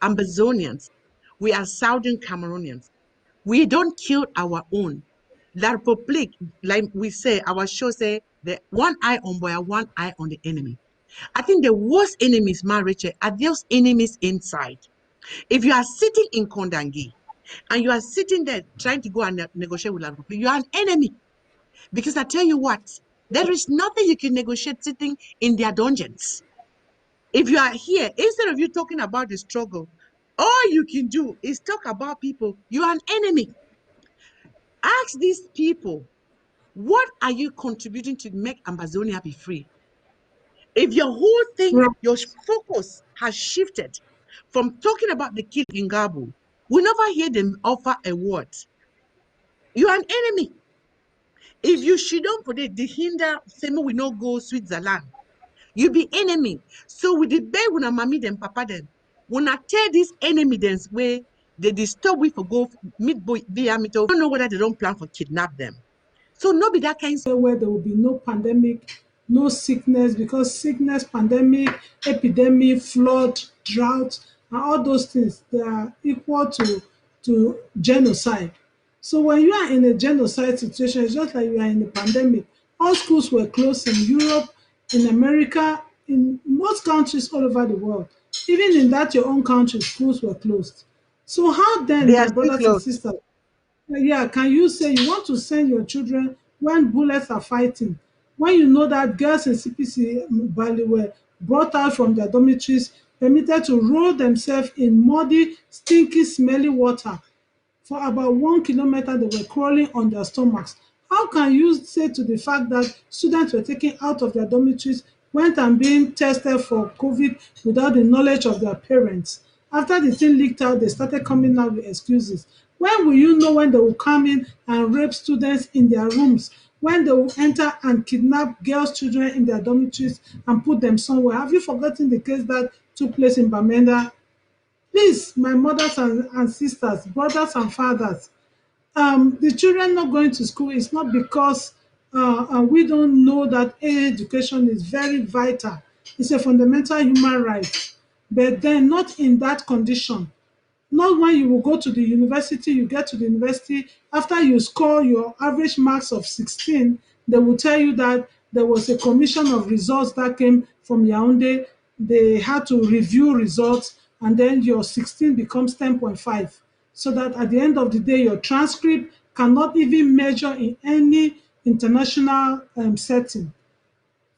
Ambazonians, we are Southern Cameroonians. We don't kill our own. La Republic, like we say, our show say, the one eye on boy, one eye on the enemy. I think the worst enemies, Rachel, are those enemies inside. If you are sitting in Kondangi and you are sitting there trying to go and negotiate with La Republic, you are an enemy. Because I tell you what, there is nothing you can negotiate sitting in their dungeons. If you are here, instead of you talking about the struggle, all you can do is talk about people. You are an enemy. Ask these people, what are you contributing to make Amazonia be free? If your whole thing, Right. your focus has shifted from talking about the kid in Gabu, we never hear them offer a word. You are an enemy. If you shouldn't put it, the hinder, same we no go Switzerland. You be enemy. So with the beg when I mommy them, papa them, when I tell this enemy them way, they disturb we for go meet boy be I don't know whether they don't plan for kidnap them. So no be that kind. Where there will be no pandemic, no sickness, because sickness, pandemic, epidemic, flood, drought, and all those things, they are equal to genocide. So when you are in a genocide situation, it's just like you are in a pandemic. All schools were closed in Europe, in America, in most countries all over the world. Even in that your own country, schools were closed. So how then, They are my still brothers and close. sisters, yeah, can you say you want to send your children when bullets are fighting? When you know that girls in CPC Bali were brought out from their dormitories, permitted to roll themselves in muddy, stinky, smelly water for about 1 kilometer, they were crawling on their stomachs. How can you say to the fact that students were taken out of their dormitories, went and being tested for COVID without the knowledge of their parents? After the thing leaked out, they started coming out with excuses. When will you know when they will come in and rape students in their rooms? When they will enter and kidnap girls' children in their dormitories and put them somewhere? Have you forgotten the case that took place in Bamenda? Please, my mothers and sisters, brothers and fathers, the children not going to school is not because we don't know that education is very vital. It's a fundamental human right, but then not in that condition. Not when you will go to the university, you get to the university, after you score your average marks of 16, they will tell you that there was a commission of results that came from Yaoundé. They had to review results, and then your 16 becomes 10.5. So that at the end of the day, your transcript cannot even measure in any international setting.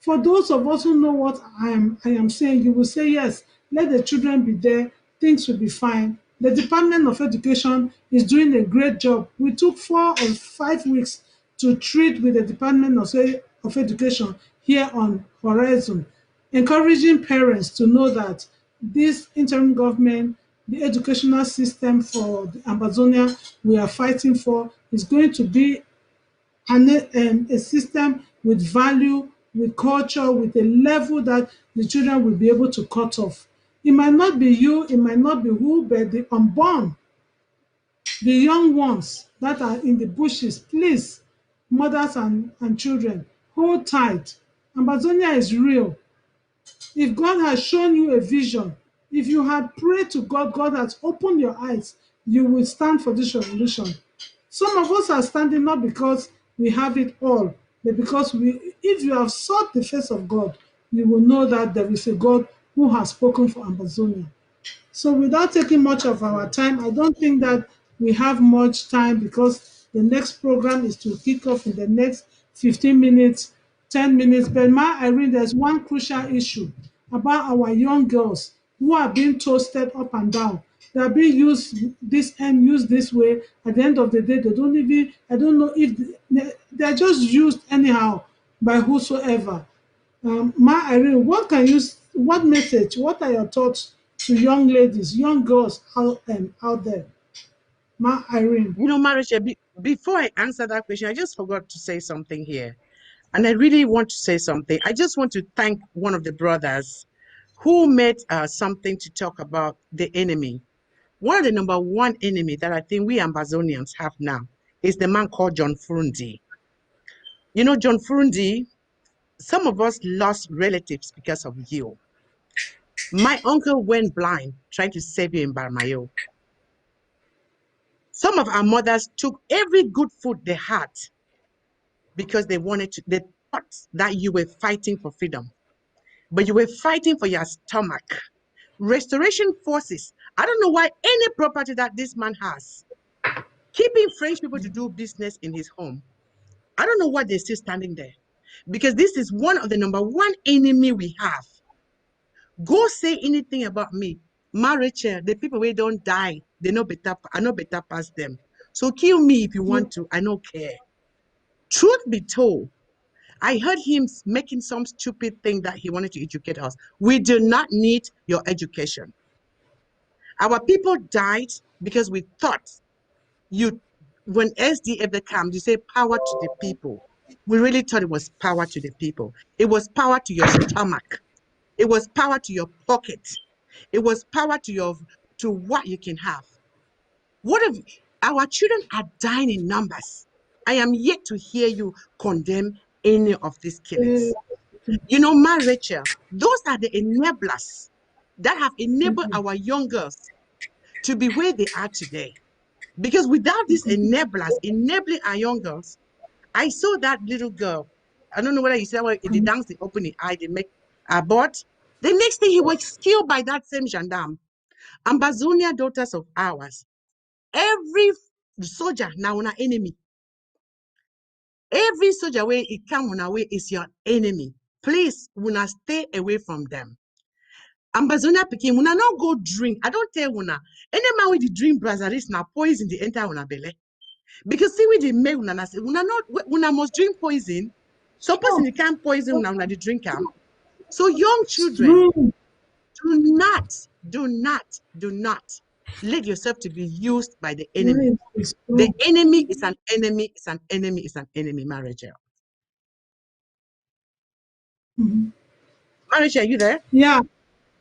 For those of us who know what I am saying, you will say, yes, let the children be there, things will be fine. The Department of Education is doing a great job. We took 4 or 5 weeks to treat with the Department of Education here on Horizon, encouraging parents to know that this interim government, the educational system for the Amazonia we are fighting for, is going to be a system with value, with culture, with a level that the children will be able to cut off. It might not be you, it might not be who, but the unborn, the young ones that are in the bushes, please, mothers and children, hold tight. Amazonia is real. If God has shown you a vision, if you had prayed to God, God has opened your eyes, you will stand for this revolution. Some of us are standing not because we have it all, but because if you have sought the face of God, you will know that there is a God who has spoken for Amazonia. So without taking much of our time, I don't think that we have much time because the next program is to kick off in the next 15 minutes, 10 minutes. But Ma Irene, there's one crucial issue about our young girls who are being toasted up and down. They are being used this and used this way. At the end of the day, they don't even, I don't know if they're just used anyhow by whosoever. Ma Irene, what message, what are your thoughts to young ladies, young girls out there? Ma Irene. You know, Marisha, before I answer that question, I just forgot to say something here. And I really want to say something. I just want to thank one of the brothers who made something to talk about the enemy. One of the number one enemy that I think we Amazonians have now is the man called John Furundi. You know, John Furundi, some of us lost relatives because of you. My uncle went blind trying to save you in Barmayo. Some of our mothers took every good food they had because they thought that you were fighting for freedom, but you were fighting for your stomach. Restoration forces. I don't know why any property that this man has, keeping French people to do business in his home. I don't know why they're still standing there. Because this is one of the number one enemy we have. Go say anything about me. Marriage, the people who don't die, they know better, I know better past them. So kill me if you want to. I don't care. Truth be told, I heard him making some stupid thing that he wanted to educate us. We do not need your education. Our people died because we thought you, when SDF comes, you say power to the people. We really thought it was power to the people. It was power to your stomach. It was power to your pocket. It was power to what you can have. What if our children are dying in numbers? I am yet to hear you condemn any of these Eh, killings. You know, Ma Rachel, those are the enablers that have enabled our young girls to be where they are today. Because without these enablers enabling our young girls, I saw that little girl. I don't know whether you said well, they dance, they open the eye, they make abort. The next thing he was killed by that same gendarme. Ambazonia daughters of ours. Every soldier now an enemy. Every soldier way it come on our way is your enemy. Please, una stay away from them. Ambazonia picking, una not go drink. I don't tell una. Any man with the drink brazaris now poison the entire una belly. Because see with the make una say una not una must drink poison. Some person sure. you can't poison una the drink am. So young It's children, true. do not, do not, do not let yourself to be used by the enemy. Right. It's The true. enemy is an enemy, is an enemy, is an enemy, marriage. Mhm. Marriage, are you there? Yeah.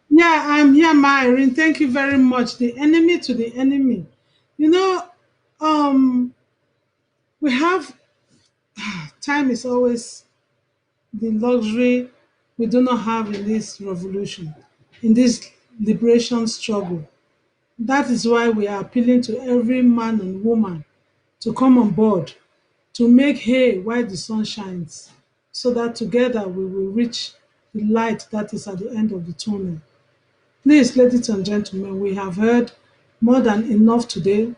Yeah, I'm here, Myron. Thank you very much. The enemy to the enemy. You know, um, we have time is always the luxury we do not have in this revolution, in this liberation struggle. That is why we are appealing to every man and woman to come on board to make hay while the sun shines, so that together we will reach the light that is at the end of the tunnel. Please, ladies and gentlemen, we have heard more than enough today.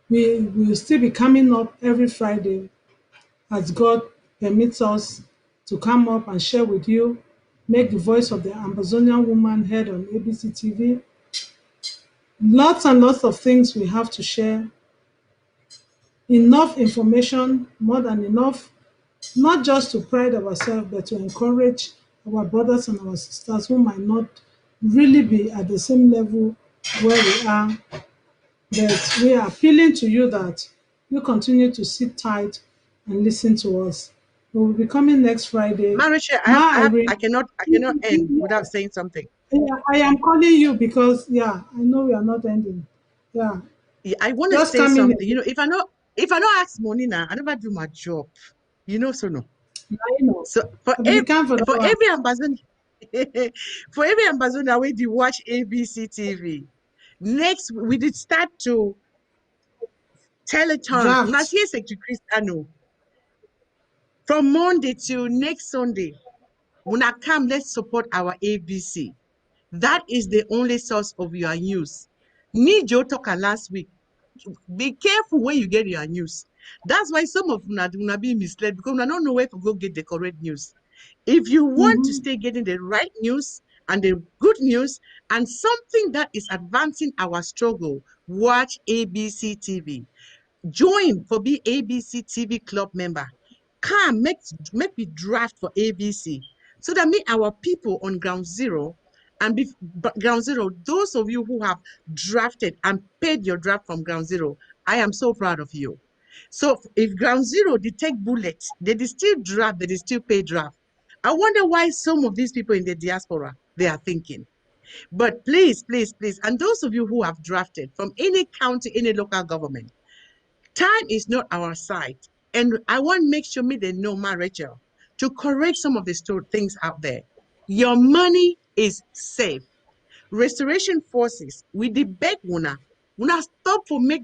We will still be coming up every Friday as God permits us to come up and share with you, make the voice of the Amazonian woman heard on ABC TV. Lots and lots of things we have to share. Enough information, more than enough, not just to pride ourselves, but to encourage our brothers and our sisters who might not really be at the same level where we are. But we are appealing to you that you continue to sit tight and listen to us. We will be coming next Friday. Marriage, Ma Irene, I cannot end without saying something. yeah, I am calling you because, yeah, I know we are not ending. Yeah, Yeah, I want to just say come in something. again. You know, if I not ask money now, I never do my job. You know, so no. I know. So I be the kind for that for one. every ambassador, for every ambassador we did watch ABC TV. Next, we did start to teleton. Una Draft. see Secretary Cristiano from Monday till next Sunday. Una come, let's support our ABC. That is the only source of your news. Need Joe talker last week. Be careful where you get your news. That's why some of una be misled because una don't know where to go get the correct news. If you want to Mm-hmm. stay getting the right news and the good news and something that is advancing our struggle, watch ABC TV. Join for be ABC TV club member. Come, make me draft for ABC. So that me, our people on ground zero, and ground zero, those of you who have drafted and paid your draft from ground zero, I am so proud of you. So if ground zero, they take bullets, they still draft, they still pay draft. I wonder why some of these people in the diaspora, they are thinking. But please, please, please, and those of you who have drafted from any county, any local government, time is not our side. And I want to make sure me they know, my Rachel, to correct some of the things out there. Your money is safe. Restoration forces, we dey beg una stop make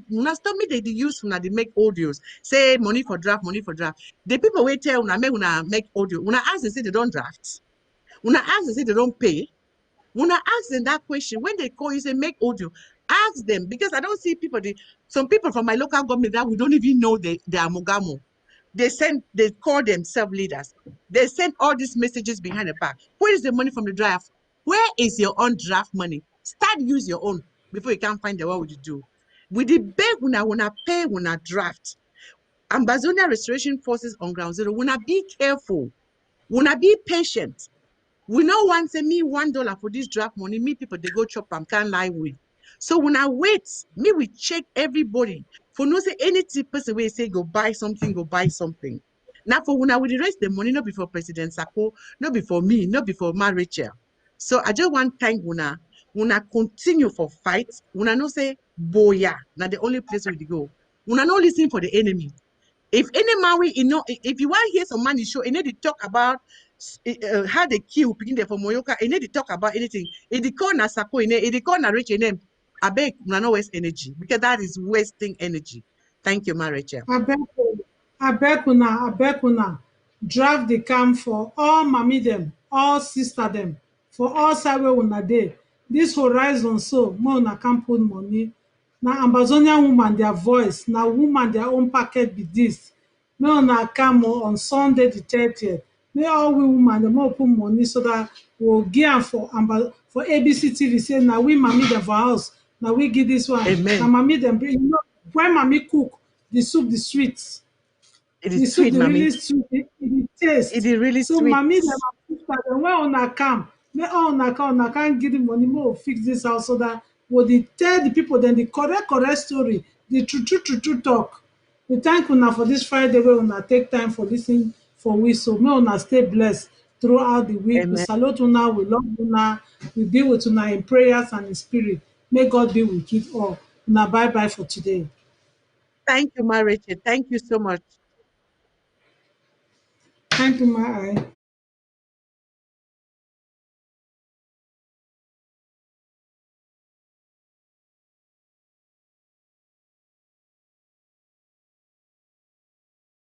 they use una dey make audios, say money for draft, money for draft. The people wey tell una make una make audio, una ask them say they don't draft, una ask them say they don't pay, una ask them that question when they call you say make audio. Ask them, because I don't see people. Some people from my local government that we don't even know they are Mogamo. They call themselves leaders. They send all these messages behind the back. Where is the money from the draft? Where is your own draft money? Start use your own before you can't find the what would you do. With the beg una pay una draft. Ambazonia Restoration Forces on ground zero. Una be careful. Una be patient. We no want say me $1 for this draft money. Me people they go chop and can't lie with. So when I wait, me we check everybody. For no say any person will say go buy something, go buy something. Now for when I will raise the money, not before President Sako, not before me, not before my Rachel. So I just want thank Una continue for fight. Una no say boya. Now the only place where we go. Una no listen for the enemy. If any man will, if you want to hear some money show, you need to talk about how they kill picking there for Moyoka, you need to talk about anything. If they call Nasako, if they call Rich name, I beg, no waste energy, because that is wasting energy. Thank you, ma Rachel. Abeg una draft the camp for all mami dem, all sister dem, for all side wey una dey. Dis horizon so make una come put money. Na Ambazonian woman their voice, na woman their own packet be dis. Make una come on Sunday the 30th. Make all we woman dem make we put money so dat we go give am for ABC TV say na we mami dem for house, na we give dis one. Na Amen. mami dem bring. You know when mami cook, the soup dey sweet. It The is soup sweet, dey really mommy. sweet, e dey It taste. is really So sweet. mami dem and sister dem, when una come, make all una come give the money, make we fix dis house so dat we dey tell the people dem the correct story, the true talk. We thank una for dis Friday wey una take time for lis ten for we, so make una stay blessed throughout the week. We Amen. salute una, we love una, we be with una in prayers and in spirit. May God be with you all. Una bye bye for today. Thank you, ma Rachel. Thank you so much. Thank you, my eye.